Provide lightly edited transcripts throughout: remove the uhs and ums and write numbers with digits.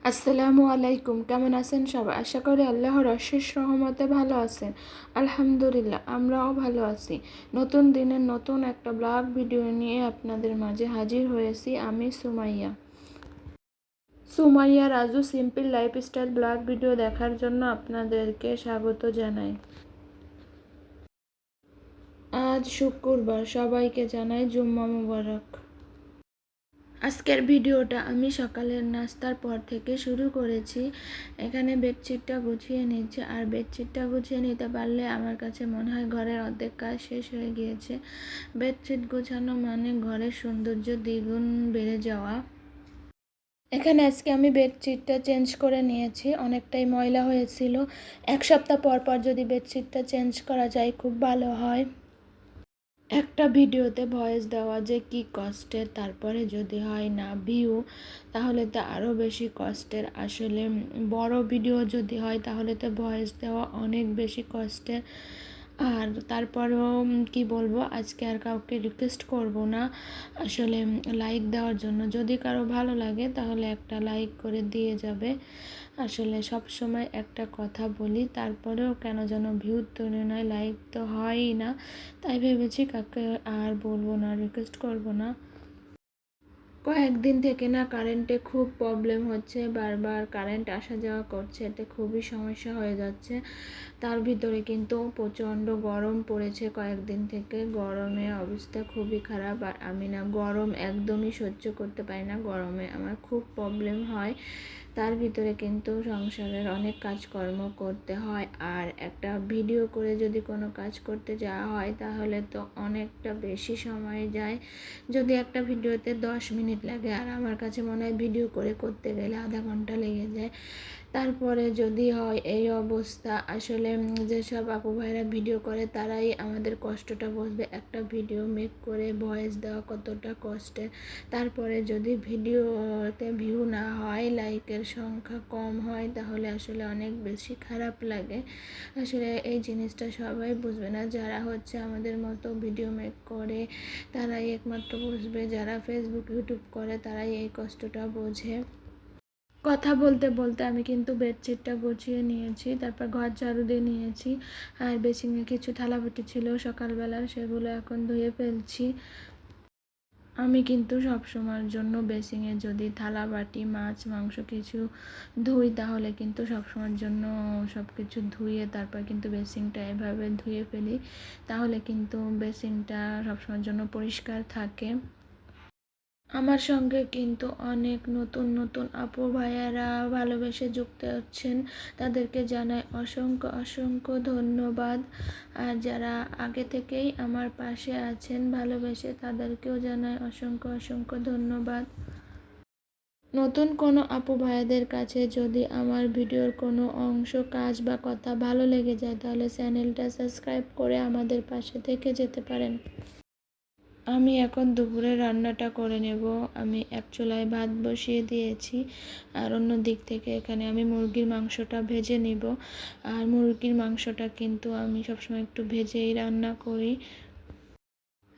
আসসালামু আলাইকুম। কেমন আছেন সবাই? আশা করি আল্লাহর অশেষ রহমতে ভালো আছেন। আলহামদুলিল্লাহ, আমরাও ভালো আছি। নতুন দিনের নতুন একটা ব্লগ ভিডিও নিয়ে আপনাদের মাঝে হাজির হয়েছি আমি Sumaiya Raju simple lifestyle blog video দেখার জন্য আপনাদেরকে স্বাগত জানাই। আজ শুক্রবার, সবাইকে জানাই জুম্মা মুবারক। আজকের ভিডিওটা আমি সকালের নাস্তার পর থেকে শুরু করেছি। এখানে বেডশিটটা গুছিয়ে নিচ্ছে, আর বেডশিটটা গুছিয়ে নিতে পারলে আমার কাছে মনে হয় ঘরের অর্ধেক কাজ শেষ হয়ে গিয়েছে। বেডশিট গোছানো মানে ঘরের সৌন্দর্য দ্বিগুণ বেড়ে যাওয়া। এখানে আজকে আমি বেডশিটটা চেঞ্জ করে নিয়েছি, অনেকটাই ময়লা হয়েছিল। এক সপ্তাহ পর পর যদি বেডশিটটা চেঞ্জ করা যায় খুব ভালো হয়। একটা ভিডিওতে ভয়েস দেওয়া যে কি কষ্টের, তারপরে যদি হয় না ভিউ তাহলে তো আরও বেশি কষ্টের। আসলে বড় ভিডিও যদি হয় তাহলে তো ভয়েস দেওয়া অনেক বেশি কষ্টের। আর তারপরেও কি বলবো, আজকে আর কাউকে রিকোয়েস্ট করব না আসলে লাইক দেওয়ার জন্য। যদি কারো ভালো লাগে তাহলে একটা লাইক করে দিয়ে যাবে। আসলে সব সময় একটা কথা বলি, তারপরেও কেন যেন ভিউ তৈরি নয়, লাইক তো হয়ই না। তাই ভেবেছি কাউকে আর বলবো না, রিকোয়েস্ট করব না। কয়েকদিন থেকে না কারেন্টে খুব প্রবলেম হচ্ছে, বারবার কারেন্ট আসা যাওয়া করছে, এতে খুবই সমস্যা হয়ে যাচ্ছে। তার ভিতরে কিন্তু প্রচণ্ড গরম পড়েছে কয়েকদিন থেকে, গরমে অবস্থা খুবই খারাপ। আর আমি না গরম একদমই সহ্য করতে পারি না, গরমে আমার খুব প্রবলেম হয়। তার ভিতরে কিন্তু সংসারের অনেক কাজকর্ম করতে হয়, আর একটা ভিডিও করে যদি কোনো কাজ করতে যাওয়া হয় তাহলে তো অনেকটা বেশি সময় যায়। যদি একটা ভিডিওতে 10 মিনিট লাগে, আর আমার কাছে মনে হয় ভিডিও করে করতে গেলে আধা ঘন্টা লেগে যায়। তারপরে যদি হয় এই অবস্থা, আসলে যেসব আপু ভাইরা ভিডিও করে তারাই আমাদের কষ্টটা বুঝবে, একটা ভিডিও মেক করে ভয়েস দেওয়া কতটা কষ্টের। তারপরে যদি ভিডিওতে ভিউ না হয়, লাইকের সংখ্যা কম হয়, তাহলে আসলে অনেক বেশি খারাপ লাগে। আসলে এই জিনিসটা সবাই বুঝবে না, যারা হচ্ছে আমাদের মতো ভিডিও মেক করে তারাই একমাত্র বুঝবে, যারা ফেসবুক ইউটিউব করে তারাই এই কষ্টটা বোঝে। কথা বলতে বলতে আমি কিন্তু বেডশিটটা গুছিয়ে নিয়েছি, তারপর ঘর ঝাড়ু দিয়ে নিয়েছি। আর বেসিনে কিছু থালাবাটি ছিল সকালবেলার, সেগুলো এখন ধুয়ে ফেলছি। আমি কিন্তু সবসময়ের জন্য বেসিনে যদি থালা বাটি মাছ মাংস কিছু ধুই তাহলে কিন্তু সবসময়ের জন্য সব কিছু ধুয়ে তারপর কিন্তু বেসিনটা এভাবে ধুয়ে ফেলি, তাহলে কিন্তু বেসিনটা সবসময়ের জন্য পরিষ্কার থাকে। আমার সঙ্গে কিন্তু অনেক নতুন নতুন আপু ভাইয়ারা ভালোবেসে যুক্ত হচ্ছেন, তাদেরকে জানাই অসংখ্য অসংখ্য ধন্যবাদ। আর যারা আগে থেকেই আমার পাশে আছেন ভালোবেসে, তাদেরকেও জানাই অসংখ্য অসংখ্য ধন্যবাদ। নতুন কোনো আপু ভাইয়াদের কাছে যদি আমার ভিডিওর কোনো অংশ, কাজ বা কথা ভালো লেগে যায় তাহলে চ্যানেলটা সাবস্ক্রাইব করে আমাদের পাশে থেকে যেতে পারেন। আমি এখন দুপুরে রান্নাটা করে নেব। আমি এক চুলায় ভাত বসিয়ে দিয়েছি, আর অন্য দিক থেকে এখানে আমি মুরগির মাংসটা ভেজে নিব। আর মুরগির মাংসটা কিন্তু আমি সবসময় একটু ভেজেই রান্না করি।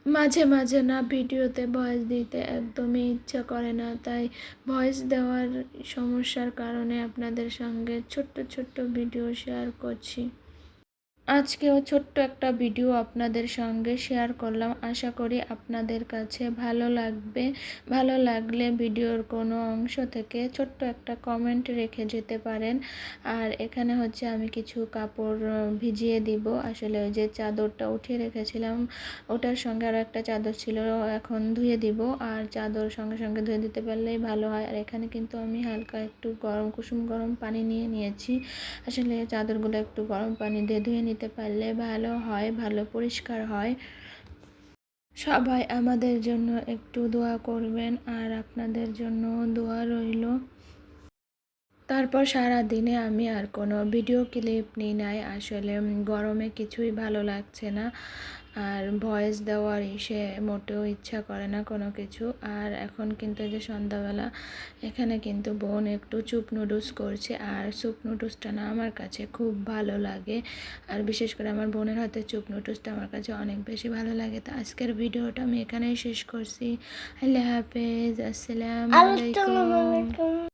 মাঝে মাঝে না ভিডিওতে ভয়েস দিতে একদমই ইচ্ছা করে না, তাই ভয়েস দেওয়ার সমস্যার কারণে আপনাদের সঙ্গে ছোট্ট ছোট্ট ভিডিও শেয়ার করছি। আজকেও ছোট্ট একটা ভিডিও আপনাদের সঙ্গে শেয়ার করলাম, আশা করি আপনাদের কাছে ভালো লাগবে। ভালো লাগলে ভিডিওর কোনো অংশ থেকে ছোট্ট একটা কমেন্ট রেখে যেতে পারেন। আর এখানে হচ্ছে আমি কিছু কাপড় ভিজিয়ে দিব। আসলে ওই যে চাদরটা উঠিয়ে রেখেছিলাম ওটার সঙ্গে আরও একটা চাদর ছিল, এখন ধুয়ে দিব। আর চাদর সঙ্গে সঙ্গে ধুয়ে দিতে পারলেই ভালো হয়। আর এখানে কিন্তু আমি হালকা একটু কুসুম গরম পানি নিয়েছি। আসলে চাদরগুলো একটু গরম পানি দিয়ে ধুয়ে নিতে পারলে ভালো হয়, ভালো পরিষ্কার হয়। সবাই আমাদের জন্য একটু দোয়া করবেন, আর আপনাদের জন্য দোয়া রইল। তারপর সারা দিনে আমি আর কোনো ভিডিও ক্লিপ নিই নাই, আসলে গরমে কিছুই ভালো লাগছে না, আর ভয়েস দেওয়ার মোটেও ইচ্ছা করে না কোনো কিছু। আর এখন কিন্তু এই যে সন্ধ্যাবেলা, এখানে কিন্তু বোন একটু চুপ নুডলস করছে, আর চুপ নুডলসটা না আমার কাছে খুব ভালো লাগে। আর বিশেষ করে আমার বোনের হাতে চুপ নুডলসটা আমার কাছে অনেক বেশি ভালো লাগে। তো আজকের ভিডিওটা আমি এখানেই শেষ করছি। আল্লাহ হাফেজ, আসসালামু আলাইকুম।